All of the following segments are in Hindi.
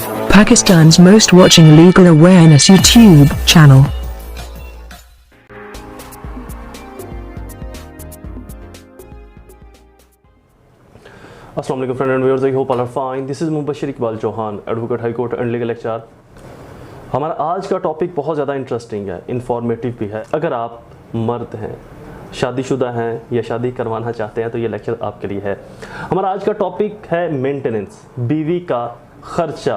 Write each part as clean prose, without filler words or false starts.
Pakistan's most watching legal awareness YouTube channel. अस्सलाम वालेकुम friend and viewers, I hope all are fine. This is Mubashir Iqbal Chauhan, advocate high court and legal lecturer. हमारा आज का टॉपिक बहुत ज़्यादा इंटरेस्टिंग है, इंफॉर्मेटिव भी है। अगर आप मर्द हैं, शादीशुदा हैं या शादी करवाना चाहते हैं तो ये लेक्चर आपके लिए है। हमारा आज का टॉपिक है मेंटेनेंस, बीवी का खर्चा,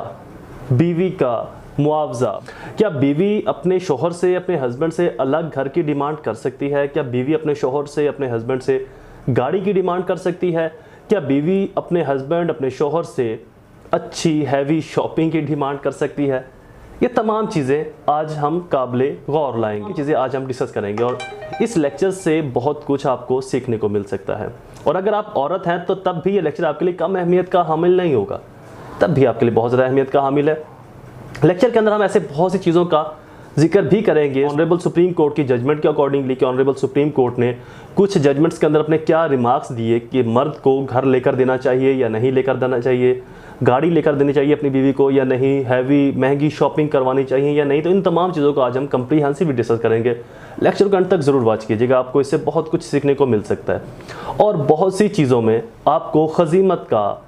बीवी का मुआवजा। क्या बीवी अपने शोहर से, अपने हस्बैंड से अलग घर की डिमांड कर सकती है? क्या बीवी अपने शोहर से, अपने हस्बैंड से गाड़ी की डिमांड कर सकती है? क्या बीवी अपने हस्बैंड, अपने शोहर से अच्छी हैवी शॉपिंग की डिमांड कर सकती है? ये तमाम चीज़ें आज हम काबिले गौर लाएंगे, चीज़ें आज हम डिस्कस करेंगे और इस लेक्चर से बहुत कुछ आपको सीखने को मिल सकता है। और अगर आप औरत हैं तो तब भी ये लेक्चर आपके लिए कम अहमियत का हामिल नहीं होगा, तब भी आपके लिए बहुत ज़्यादा अहमियत का हामिल है। लेक्चर के अंदर हम ऐसे बहुत सी चीज़ों का जिक्र भी करेंगे। ऑनरेबल सुप्रीम कोर्ट की जजमेंट के अकॉर्डिंगली कि ऑनरेबल सुप्रीम कोर्ट ने कुछ जजमेंट्स के अंदर अपने क्या रिमार्क्स दिए कि मर्द को घर लेकर देना चाहिए या नहीं लेकर देना चाहिए, गाड़ी लेकर देनी चाहिए अपनी बीवी को या नहीं, हैवी महंगी शॉपिंग करवानी चाहिए या नहीं। तो इन तमाम चीज़ों को आज हम कंप्रीहेंसिव डिस्कस करेंगे। लेक्चर को अंत तक ज़रूर वॉच कीजिएगा, आपको इससे बहुत कुछ सीखने को मिल सकता है और बहुत सी चीज़ों में आपको खजीमत का,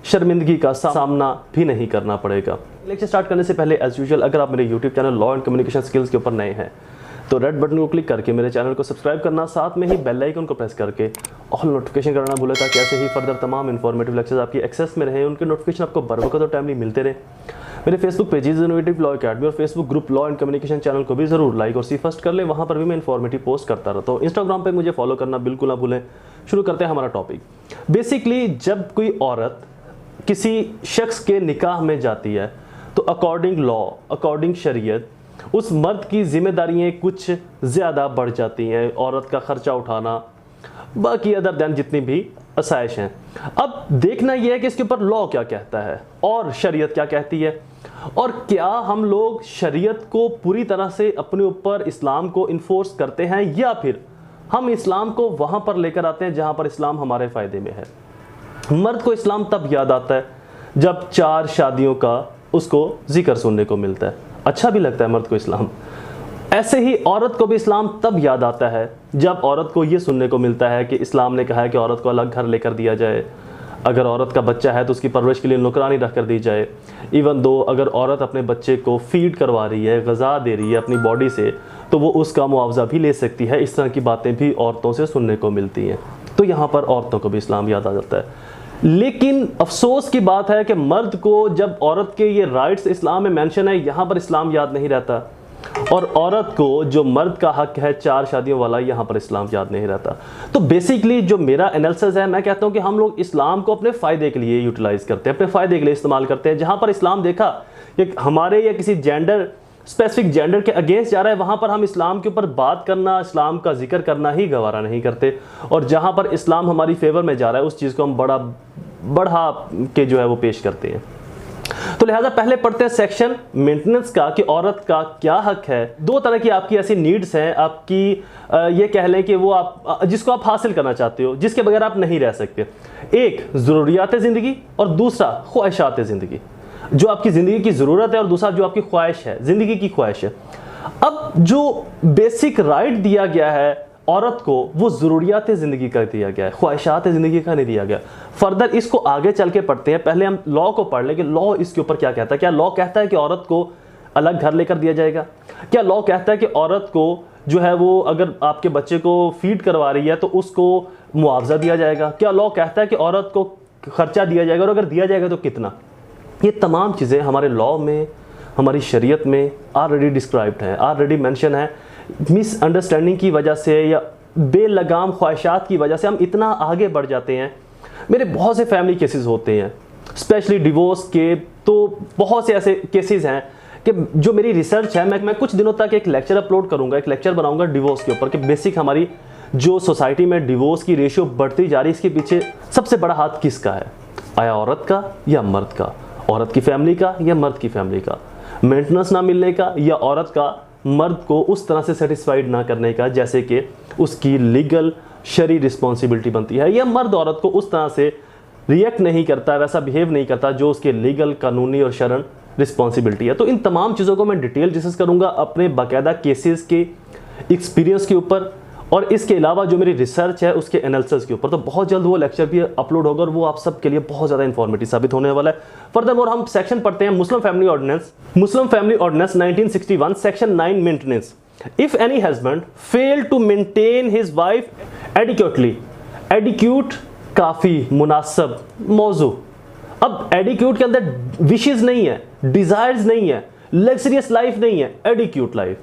शर्मिंदगी का सामना भी नहीं करना पड़ेगा। लेक्चर स्टार्ट करने से पहले एज यूजुअल अगर आप मेरे YouTube channel law and communication skills के ऊपर नए हैं तो रेड बटन को क्लिक करके मेरे चैनल को सब्सक्राइब करना, साथ में ही बेल आइकन को प्रेस करके ऑल नोटिफिकेशन करना भूले, ताकि ऐसे ही फर्दर तमाम इंफॉर्मेटिव लेक्चर्स आपकी एक्सेस में रहे, उनके नोटिफिकेशन आपको बर वक्त और टाइमली मिलते रहे। मेरे Facebook pages innovative law academy और Facebook group law and communication channel को भी जरूर लाइक और सी फर्स्ट कर लें, वहाँ पर भी मैं इंफॉर्मेटिव पोस्ट करता रहता हूँ। इंस्टाग्राम पर मुझे फॉलो करना बिल्कुल ना भूलें। शुरू करते हैं हमारा टॉपिक। बेसिकली जब कोई औरत किसी शख्स के निकाह में जाती है तो अकॉर्डिंग लॉ, अकॉर्डिंग शरीयत, उस मर्द की जिम्मेदारियां कुछ ज़्यादा बढ़ जाती हैं। औरत का खर्चा उठाना, बाकी अदर दैन जितनी भी आसाइश हैं। अब देखना यह है कि इसके ऊपर लॉ क्या कहता है और शरीयत क्या कहती है, और क्या हम लोग शरीयत को पूरी तरह से अपने ऊपर, इस्लाम को इन्फोर्स करते हैं या फिर हम इस्लाम को वहाँ पर लेकर आते हैं जहाँ पर इस्लाम हमारे फ़ायदे में है। मर्द को इस्लाम तब याद आता है जब 4 शादियों का उसको जिक्र सुनने को मिलता है, अच्छा भी लगता है मर्द को इस्लाम। ऐसे ही औरत को भी इस्लाम तब याद आता है जब औरत को ये सुनने को मिलता है कि इस्लाम ने कहा है कि औरत को अलग घर लेकर दिया जाए, अगर औरत का बच्चा है तो उसकी परवरिश के लिए नौकरानी रख कर दी जाए। इवन दो अगर औरत अपने बच्चे को फीड करवा रही है, ग़िज़ा दे रही है अपनी बॉडी से, तो वो उसका मुआवजा भी ले सकती है। इस तरह की बातें भी औरतों से सुनने को मिलती हैं। तो यहाँ पर औरतों को भी इस्लाम याद आ जाता है। लेकिन अफसोस की बात है कि मर्द को जब औरत के ये राइट्स इस्लाम में मेंशन है, यहाँ पर इस्लाम याद नहीं रहता, और औरत को जो मर्द का हक है 4 शादियों वाला, यहाँ पर इस्लाम याद नहीं रहता। तो बेसिकली जो मेरा एनालिसिस है, मैं कहता हूँ कि हम लोग इस्लाम को अपने फ़ायदे के लिए यूटिलाइज़ करते हैं, अपने फ़ायदे के लिए इस्तेमाल करते हैं। जहाँ पर इस्लाम देखा कि हमारे या किसी जेंडर, स्पेसिफिक जेंडर के अगेंस्ट जा रहा है, वहाँ पर हम इस्लाम के ऊपर बात करना, इस्लाम का जिक्र करना ही गवारा नहीं करते। और जहाँ पर इस्लाम हमारी फेवर में जा रहा है, उस चीज़ को हम बढ़ा के जो है वो पेश करते हैं। तो लिहाजा पहले पढ़ते हैं सेक्शन मेंटेनेंस का कि औरत का क्या हक है। 2 तरह की आपकी ऐसी नीड्स हैं, आपकी ये कह लें कि वो आप जिसको आप हासिल करना चाहते हो, जिसके बगैर आप नहीं रह सकते। एक ज़रूरियात ज़िंदगी और दूसरा ख्वाहिशात ज़िंदगी। जो आपकी ज़िंदगी की ज़रूरत है और दूसरा जो आपकी ख्वाहिश है, ज़िंदगी की ख्वाहिश है। अब जो बेसिक राइट दिया गया है औरत को, वो ज़रूरियात ज़िंदगी का दिया गया है, ख्वाहिशात ज़िंदगी का नहीं दिया गया। फर्दर इसको आगे चल के पढ़ते हैं। पहले हम लॉ को पढ़ लें कि लॉ इसके ऊपर क्या कहता है। क्या लॉ कहता है कि औरत को अलग घर लेकर दिया जाएगा? क्या लॉ कहता है कि औरत को जो है वो अगर आपके बच्चे को फीड करवा रही है तो उसको मुआवजा दिया जाएगा? क्या लॉ कहता है कि औरत को खर्चा दिया जाएगा और अगर दिया जाएगा तो कितना? ये तमाम चीज़ें हमारे लॉ में, हमारी शरीयत में ऑलरेडी डिस्क्राइब्ड हैं, ऑलरेडी मेंशन है। मिसअंडरस्टैंडिंग की वजह से या बेलगाम ख्वाहिशात की वजह से हम इतना आगे बढ़ जाते हैं। मेरे बहुत से फैमिली केसेस होते हैं, स्पेशली डिवोर्स के, तो बहुत से ऐसे केसेस हैं कि जो मेरी रिसर्च है, मैं कुछ दिनों तक एक लेक्चर अपलोड करूंगा, एक लेक्चर बनाऊंगा डिवोर्स के ऊपर कि बेसिक हमारी जो सोसाइटी में डिवोर्स की रेशियो बढ़ती जा रही है, इसके पीछे सबसे बड़ा हाथ किसका है? आया औरत का या मर्द का? औरत की फैमिली का या मर्द की फैमिली का? मेंटेनेंस ना मिलने का या औरत का मर्द को उस तरह से सेटिस्फाइड ना करने का जैसे कि उसकी लीगल शरी रिस्पॉन्सिबिलिटी बनती है, या मर्द औरत को उस तरह से रिएक्ट नहीं करता, वैसा बिहेव नहीं करता जो उसके लीगल, कानूनी और शरन रिस्पॉन्सिबिलिटी है। तो इन तमाम चीज़ों को मैं डिटेल डिस्कस करूंगा अपने बाकायदा केसेस के एक्सपीरियंस के ऊपर, और इसके अलावा जो मेरी रिसर्च है उसके एनालिसिस के ऊपर। तो बहुत जल्द वो लेक्चर भी अपलोड होगा और वो आप सबके लिए बहुत ज़्यादा इंफॉर्मेटिव साबित होने वाला है। फर्दरमोर हम सेक्शन पढ़ते हैं Muslim family ordinance 1961 section 9 maintenance. If any husband fail to maintain his wife adequately, adequate काफ़ी मुनासिब मौजू। अब एडिक्यूट के अंदर विशेज नहीं है, डिजायर्स नहीं है, लग्जरियस लाइफ नहीं है, एडिक्यूट लाइफ।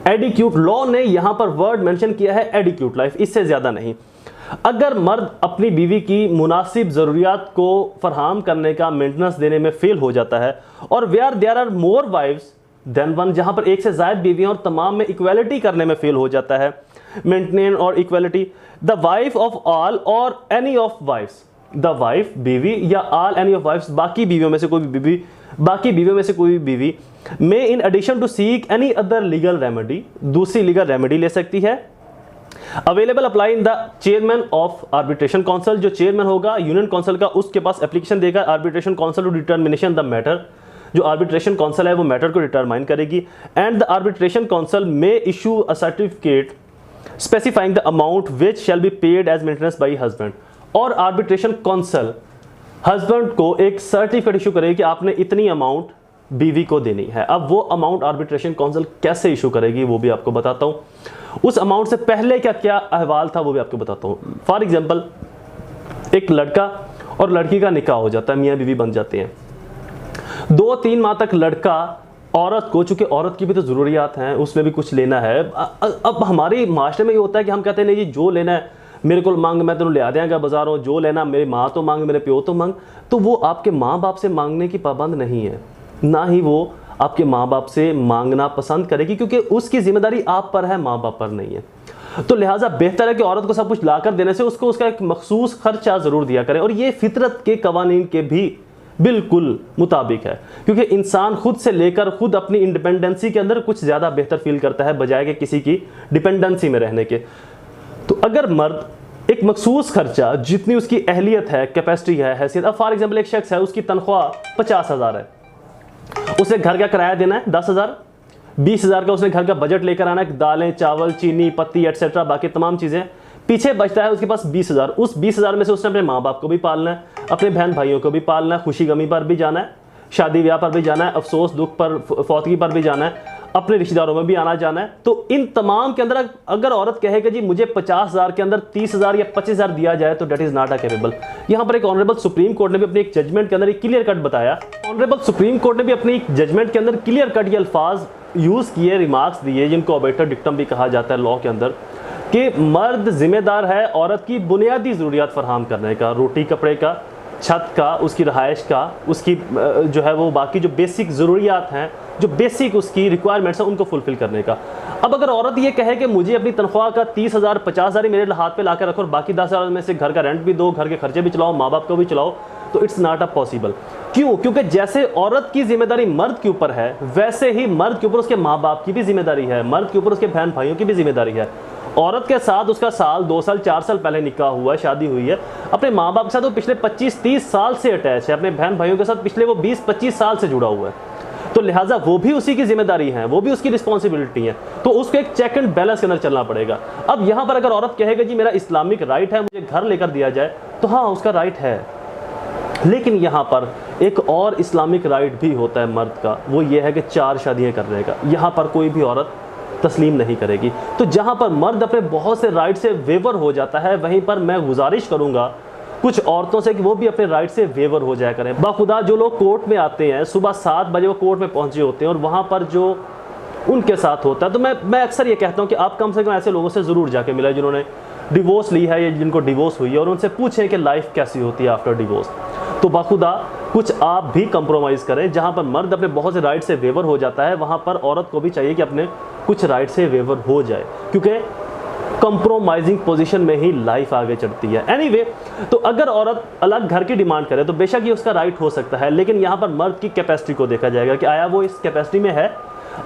एडिक्यूट लॉ ने यहां पर वर्ड मेंशन किया है एडिक्यूट लाइफ, इससे ज्यादा नहीं। अगर मर्द अपनी बीवी की मुनासिब जरूरियात को फराहम करने का मेंटेनेंस देने में फेल हो जाता है, और where there are more wifes than one, जहां पर एक से ज्यादा बीवियां और तमाम में इक्वालिटी करने में फेल हो जाता है, मेंटेन और equality, the wife of all और any of wifes, the wife बीवी या ऑल एनी ऑफ वाइफ्स बाकी बीवियों में से कोई भी बीवी, बाकी बीवियों में से कोई भी बीवी में in addition to seek any other legal remedy, दूसरी लीगल रेमेडी ले सकती है। Available apply in the chairman of arbitration council, जो चेयरमैन होगा यूनियन काउंसिल का उसके पास एप्लीकेशन देगा arbitration council to determination the matter, जो आर्बिट्रेशन काउंसिल है वो मैटर को डिटरमाइन करेगी। एंड द आर्बिट्रेशन काउंसिल में issue a certificate specifying the amount which shall be paid as maintenance by husband, और आर्बिट्रेशन काउंसिल हस्बैंड को एक सर्टिफिकेट इशू करेगी कि आपने इतनी अमाउंट बीवी को देनी है। अब वो अमाउंट आर्बिट्रेशन काउंसिल कैसे इशू करेगी वो भी आपको बताता हूं। उस अमाउंट से पहले क्या क्या अहवाल था वो भी आपको बताता हूं। फॉर एग्जांपल, एक लड़का और लड़की का निकाह हो जाता है, मियां बीवी बन जाते हैं। 2-3 माह तक लड़का औरत को, चूंकि औरत की भी तो जरूरियात हैं, उसमें भी कुछ लेना है। अब हमारे माशरे में ये होता है कि हम कहते हैं नहीं जी जो लेना है मेरे को मांग, मैं तेन लिया देंगे बाजारों, जो लेना मेरी माँ तो मांग, मेरे प्यो तो मांग। तो वो आपके माँ बाप से मांगने की पाबंद नहीं है, ना ही वो आपके माँ बाप से मांगना पसंद करेगी, क्योंकि उसकी जिम्मेदारी आप पर है, माँ बाप पर नहीं है। तो लिहाजा बेहतर है कि औरत को सब कुछ लाकर देने से उसको उसका एक मखसूस खर्चा जरूर दिया करें, और ये फितरत के कवानीन के भी बिल्कुल मुताबिक है, क्योंकि इंसान खुद से लेकर खुद अपनी इंडिपेंडेंसी के अंदर कुछ ज्यादा बेहतर फील करता है बजाय कि किसी की डिपेंडेंसी में रहने के। तो अगर मर्द एक मखसूस खर्चा, जितनी उसकी अहलियत है, कैपेसिटी है, हैसियत, अब फॉर एग्जाम्पल एक शख्स है उसकी तनख्वाह 50,000 है, उसे घर का किराया देना है 10,000, 20,000 का उसने घर का बजट लेकर आना है, दालें चावल चीनी पत्ती एटसेट्रा बाकी तमाम चीजें, पीछे बचता है उसके पास 20,000। उस 20,000 में से उसने अपने माँ बाप को भी पालना है, अपने बहन भाइयों को भी पालना है, खुशी गमी पर भी जाना है, शादी ब्याह पर भी जाना है, अफसोस दुख पर फौतगी पर भी जाना है, अपने रिश्तेदारों में भी आना जाना है। तो इन तमाम के अंदर अगर औरत कहे कि जी मुझे 50,000 के अंदर 30,000 या 25,000 दिया जाए तो डेट इज नॉट अकेपेबल। यहां पर एक ऑनरेबल सुप्रीम कोर्ट ने भी अपनी एक जजमेंट के अंदर एक क्लियर कट बताया, ऑनरेबल सुप्रीम कोर्ट ने भी अपनी एक जजमेंट के अंदर क्लियर कट ये अल्फाज यूज किए, रिमार्क्स दिए, जिनको ओबेटर डिक्टम भी कहा जाता है लॉ के अंदर, कि मर्द जिम्मेदार है औरत की बुनियादी जरूरियात फराहम करने का, रोटी कपड़े का, छत का, उसकी रहायश का, उसकी जो है वो बाकी जो बेसिक ज़रूरियात हैं, जो बेसिक उसकी रिक्वायरमेंट्स हैं उनको फुलफिल करने का। अब अगर औरत ये कहे कि मुझे अपनी तनख्वाह का 30,000 50,000 ही मेरे हाथ पे ला कर रखो और बाकी 10,000 में से घर का रेंट भी दो, घर के खर्चे भी चलाओ, माँ बाप को भी चलाओ, तो इट्स नॉट अ पॉसिबल। क्यों? क्योंकि जैसे औरत की जिम्मेदारी मर्द के ऊपर है, वैसे ही मर्द के ऊपर उसके माँ बाप की भी जिम्मेदारी है, मर्द के ऊपर उसके बहन भाइयों की भी जिम्मेदारी है। औरत के साथ उसका साल 2 साल 4 साल पहले निकाह हुआ है, शादी हुई है, अपने माँ बाप के साथ वो पिछले 25-30 साल से अटैच है, अपने बहन भाइयों के साथ पिछले वो 20-25 साल से जुड़ा हुआ है, तो लिहाजा वो भी उसी की जिम्मेदारी है, वो भी उसकी रिस्पॉन्सिबिलिटी है, तो उसको एक चेक एंड बैलेंस के अंदर चलना पड़ेगा। अब यहाँ पर अगर औरत कहेगा जी मेरा इस्लामिक राइट है, मुझे घर लेकर दिया जाए, तो हाँ उसका राइट है, लेकिन यहाँ पर एक और इस्लामिक राइट भी होता है मर्द का, वो ये है कि 4 शादियाँ करने का। यहाँ पर कोई भी औरत तस्लीम नहीं करेगी। तो जहां पर मर्द अपने बहुत से राइट से वेवर हो जाता है, वहीं पर मैं गुजारिश करूंगा कुछ औरतों से कि वो भी अपने राइट से वेवर हो जाया करें। बाखुदा जो लोग कोर्ट में आते हैं, सुबह 7 बजे वो कोर्ट में पहुंचे होते हैं और वहां पर जो उनके साथ होता है, तो मैं अक्सर ये कहता हूं कि आप कम से कम ऐसे लोगों से ज़रूर जाके मिले जिन्होंने डिवोर्स ली है या जिनको डिवोर्स हुई है, और उनसे पूछें कि लाइफ कैसी होती है आफ्टर डिवोर्स। तो बाखुदा कुछ आप भी कंप्रोमाइज़ करें, जहां पर मर्द अपने बहुत से राइट से वेवर हो जाता है, वहां पर औरत को भी चाहिए कि अपने कुछ राइट से वेवर हो जाए, क्योंकि कंप्रोमाइजिंग पोजीशन में ही लाइफ आगे चढ़ती है। एनीवे, तो अगर औरत अलग घर की डिमांड करे तो बेशक ये उसका राइट हो सकता है, लेकिन यहाँ पर मर्द की कैपेसिटी को देखा जाएगा कि आया वो इस कैपेसिटी में है,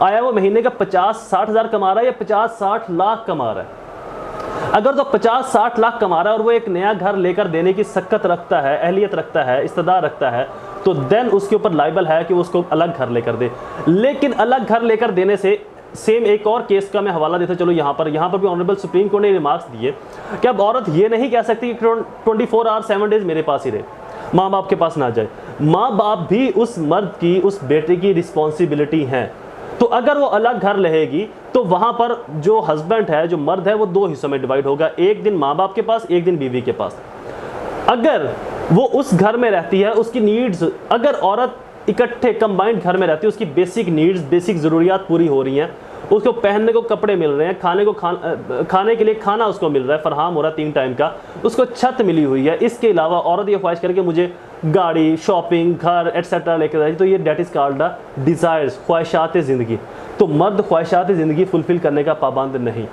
आया वो महीने का 50-60 हज़ार कमा रहा है या 50-60 लाख कमा रहा है। अगर तो 50-60 लाख कमा रहा है और वो एक नया घर लेकर देने की सक्कत रखता है, अहलियत रखता है, इस्तेदार रखता है, तो देन उसके ऊपर लाइबल है कि वो उसको अलग घर लेकर दे। लेकिन अलग घर लेकर देने से सेम एक और केस का मैं हवाला देता चलो यहाँ पर भी ऑनरेबल सुप्रीम कोर्ट ने रिमार्क्स दिए कि अब औरत ये नहीं कह सकती कि 24 आवर 7 डेज मेरे पास ही रहे, माँ बाप के पास ना जाए। माँ बाप भी उस मर्द की, उस बेटे की रिस्पॉन्सिबिलिटी है। तो अगर वो अलग घर रहेगी तो वहां पर जो हस्बैंड है, जो मर्द है, वो 2 हिस्सों में डिवाइड होगा, एक दिन माँ बाप के पास, एक दिन बीवी के पास। अगर वो उस घर में रहती है, उसकी नीड्स, अगर औरत इकट्ठे कंबाइंड घर में रहती है, उसकी बेसिक नीड्स, बेसिक ज़रूरियात पूरी हो रही हैं, उसको पहनने को कपड़े मिल रहे हैं, खाने के लिए खाना उसको मिल रहा है, फरहाम हो रहा है 3 टाइम का, उसको छत मिली हुई है, इसके अलावा औरत ये ख्वाहिश करके मुझे गाड़ी, शॉपिंग, घर एटसेट्रा लेकर आई, तो ये that is called the desires, ख्वाहिशात ज़िंदगी। तो मर्द ख्वाहिशात ज़िंदगी फुलफिल करने का पाबंद नहीं।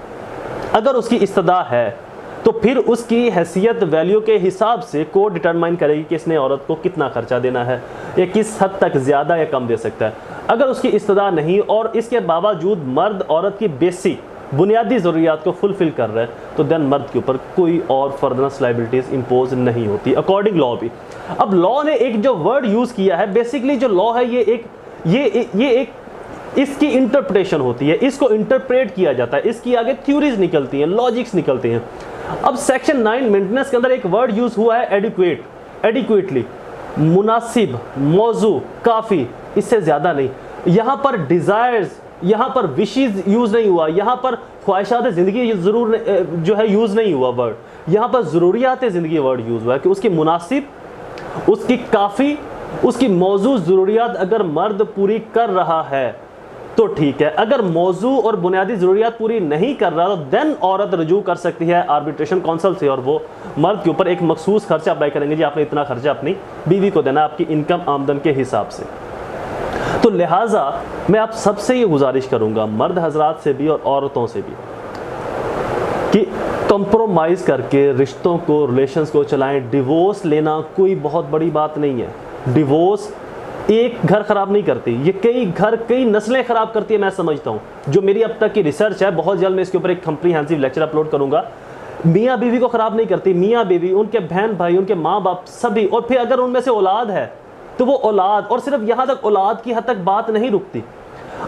अगर उसकी इस्तदा है तो फिर उसकी हैसियत, वैल्यू के हिसाब से कोर्ट डिटरमाइन करेगी कि इसने औरत को कितना खर्चा देना है, या किस हद तक ज़्यादा या कम दे सकता है। अगर उसकी इस्तदा नहीं और इसके बावजूद मर्द औरत की बेसिक बुनियादी ज़रूरियात को फुलफ़िल कर रहे हैं, तो देन मर्द के ऊपर कोई और फर्दर लाइबिलिटीज़ इम्पोज नहीं होती अकॉर्डिंग लॉ भी। अब लॉ ने एक जो वर्ड यूज़ किया है, बेसिकली जो लॉ है ये एक इसकी इंटरप्रिटेशन होती है, इसको इंटरप्रेट किया जाता है, इसकी आगे थ्योरीज निकलती हैं, लॉजिक्स निकलते हैं। अब सेक्शन 9 मेंटेनेंस के अंदर एक वर्ड यूज हुआ है एडिक्वेट, एडिक्वेटली, मुनासिब, मौजू, काफ़ी, इससे ज़्यादा नहीं। यहाँ पर डिज़ायर्स, यहाँ पर विशेज़ यूज़ नहीं हुआ, यहाँ पर ख्वाहिशात ज़िंदगी ज़रूर जो है यूज़ नहीं हुआ वर्ड, यहाँ पर ज़रूरियात ज़िंदगी वर्ड यूज़ हुआ है कि उसकी मुनासिब, उसकी काफ़ी, उसकी मौजू ज़रूरियात अगर मर्द पूरी कर रहा है तो ठीक है। अगर मौजू और बुनियादी ज़रूरियात पूरी नहीं कर रहा तो देन औरत रजू कर सकती है आर्बिट्रेशन काउंसिल से, और वो मर्द के ऊपर एक मखसूस खर्चा अप्लाई करेंगे, जी आपने इतना खर्चा अपनी बीवी को देना आपकी इनकम, आमदन के हिसाब से। तो लिहाजा मैं आप सबसे ये गुजारिश करूँगा, मर्द हजरात से भी और औरतों से भी, कि कंप्रोमाइज़ करके रिश्तों को, रिलेशंस को चलाएं। डिवोर्स लेना कोई बहुत बड़ी बात नहीं है। डिवोर्स एक घर ख़राब नहीं करती, ये कई घर, कई नस्लें ख़राब करती है, मैं समझता हूँ। जो मेरी अब तक की रिसर्च है, बहुत जल्द मैं इसके ऊपर एक कम्प्रीहेंसिव लेक्चर अपलोड करूँगा, मियाँ बीवी को ख़राब नहीं करती। मियाँ बीवी, उनके बहन भाई, उनके माँ बाप सभी, और फिर अगर उनमें से औलाद है तो वो औलाद, और सिर्फ यहाँ तक औलाद की हद तक बात नहीं रुकती।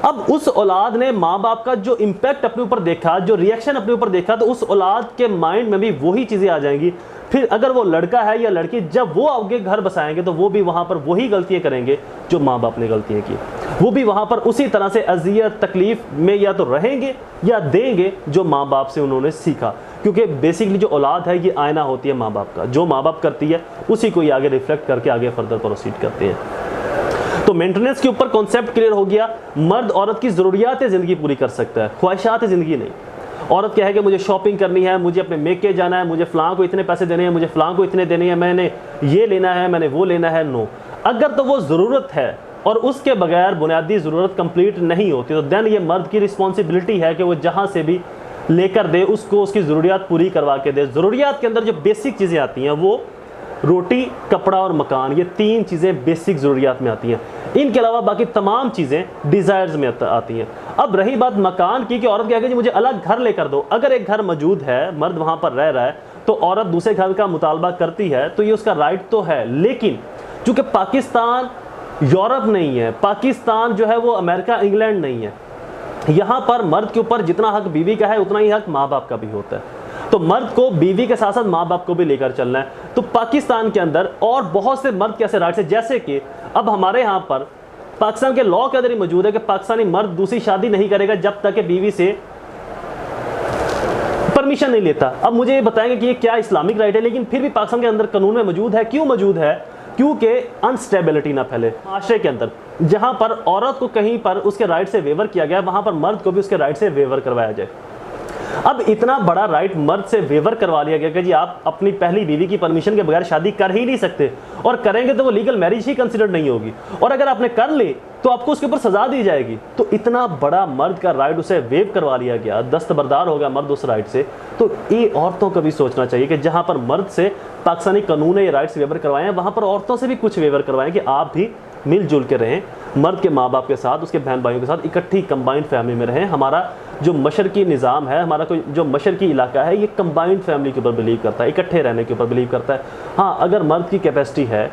अब उस औलाद ने माँ बाप का जो इम्पैक्ट अपने ऊपर देखा, जो रिएक्शन अपने ऊपर देखा, तो उस औलाद के माइंड में भी वही चीज़ें आ जाएंगी। फिर अगर वो लड़का है या लड़की, जब वो आगे घर बसाएंगे तो वो भी वहाँ पर वही गलतियाँ करेंगे जो माँ बाप ने गलतियाँ की। वो भी वहाँ पर उसी तरह से अजियत, तकलीफ़ में या तो रहेंगे या देंगे जो माँ बाप से उन्होंने सीखा। क्योंकि बेसिकली जो औलाद है ये आईना होती है माँ बाप का, जो माँ बाप करती है उसी को ये आगे रिफ्लेक्ट करके आगे फर्दर प्रोसीड करते हैं। तो मेंटेनेंस के ऊपर कॉन्सेप्ट क्लियर हो गया। मर्द औरत की ज़रूरियात ज़िंदगी पूरी कर सकता है, ख्वाहिशात ज़िंदगी नहीं। औरत क्या है कि मुझे शॉपिंग करनी है, मुझे अपने मेके जाना है, मुझे फ़लाँ को इतने पैसे देने हैं, मुझे फ़लाँ को इतने देने हैं, मैंने ये लेना है, मैंने वो लेना है। नो, अगर तो वो ज़रूरत है और उसके बगैर बुनियादी ज़रूरत कंप्लीट नहीं होती, तो देन ये मर्द की रिस्पॉन्सिबिलिटी है कि वो जहाँ से भी लेकर दे, उसको उसकी ज़रूरियात पूरी करवा के दे। ज़रूरियात के अंदर जो बेसिक चीज़ें आती हैं वो रोटी, कपड़ा और मकान, ये 3 चीज़ें बेसिक ज़रूरियात में आती हैं। इनके अलावा बाकी तमाम चीज़ें डिज़ायर्स में आती हैं। अब रही बात मकान की कि औरत क्या कहे, मुझे अलग घर लेकर दो। अगर एक घर मौजूद है, मर्द वहाँ पर रह रहा है, तो औरत दूसरे घर का मुतालबा करती है, तो ये उसका राइट तो है। लेकिन चूँकि पाकिस्तान यूरोप नहीं है, पाकिस्तान जो है वो अमेरिका, इंग्लैंड नहीं है, यहाँ पर मर्द के ऊपर जितना हक बीवी का है उतना ही हक माँ बाप का भी होता है। तो मर्द को बीवी के साथ साथ माँ बाप को भी लेकर चलना है। तो पाकिस्तान के अंदर और बहुत से मर्द कैसे राइट्स है, जैसे कि अब हमारे यहाँ पर पाकिस्तान के लॉ के अंदर ही मौजूद है कि पाकिस्तानी मर्द दूसरी शादी नहीं करेगा जब तक कि बीवी से परमिशन नहीं लेता। अब मुझे ये बताएंगे कि ये क्या इस्लामिक राइट है, लेकिन फिर भी पाकिस्तान के अंदर कानून में मौजूद है। क्यों मौजूद है? क्योंकि अनस्टेबिलिटी ना फैले माशरे के अंदर। जहाँ पर औरत को कहीं पर उसके राइट से वेवर किया गया, वहाँ पर मर्द को भी उसके राइट से वेवर करवाया जाए। अब इतना बड़ा राइट मर्द से वेवर करवा लिया गया कि जी आप अपनी पहली बीवी की परमिशन के बगैर शादी कर ही नहीं सकते, और करेंगे तो वो लीगल मैरिज ही कंसिडर नहीं होगी, और अगर आपने कर ली तो आपको उसके ऊपर सजा दी जाएगी। तो इतना बड़ा मर्द का राइट उसे वेव करवा लिया गया, दस्तबरदार हो गया मर्द उस राइट से। तो ये औरतों को भी सोचना चाहिए कि जहाँ पर मर्द से पाकिस्तानी कानून ने ये राइट्स वेवर करवाए हैं, वहाँ पर औरतों से भी कुछ वेवर करवाएं कि आप भी मिलजुल के रहें, मर्द के माँ बाप के साथ, उसके बहन भाइयों के साथ इकट्ठी कंबाइंड फैमिली में रहें। हमारा जो मशरकी निज़ाम है, हमारा कोई जो मशरकी इलाका है, ये कंबाइंड फैमिली के ऊपर बिलीव करता है, इकट्ठे रहने के ऊपर बिलीव करता है। हाँ, अगर मर्द की कैपेसिटी है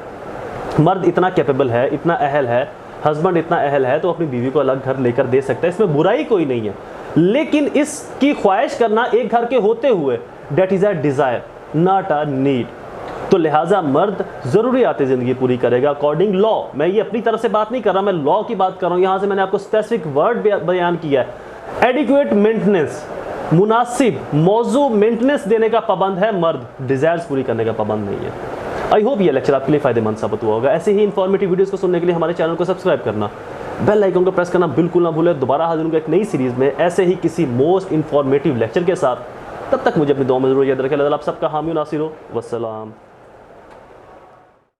मर्द इतना कैपेबल है, इतना अहल है, हस्बैंड इतना अहल है तो अपनी बीवी को अलग घर लेकर दे सकता है, इसमें बुराई कोई नहीं है। लेकिन इसकी ख्वाहिश करना एक घर के होते हुए, that is a desire not a need. तो लिहाजा मर्द ज़रूरी आती ज़िंदगी पूरी करेगा अकॉर्डिंग लॉ। मैं ये अपनी तरफ से बात नहीं कर रहा, मैं लॉ की बात कर रहा हूँ। यहाँ से मैंने आपको स्पेसिफिक वर्ड बयान किया है। एडिक्वेट मेंटेनेंस, मुनासिब मौजू मेंटेनेंस देने का पाबंद है मर्द, डिज़ायर्स पूरी करने का पाबंद नहीं है। आई होप ये लेक्चर आपके लिए फ़ायदेमंद साबित हुआ होगा। ऐसे ही इन्फॉर्मेटिव वीडियोस को सुनने के लिए हमारे चैनल को सब्सक्राइब करना, बेल आइकन को प्रेस करना बिल्कुल ना भूलें। दोबारा हाजिर होंगे एक नई सीरीज़ में ऐसे ही किसी मोस्ट इन्फॉर्मेटिव लेक्चर के साथ। तब तक मुझे अपनी दुआ में ज़रूर याद रखें। अल्लाह आप सबका हामी नासिर हो। वस्सलाम।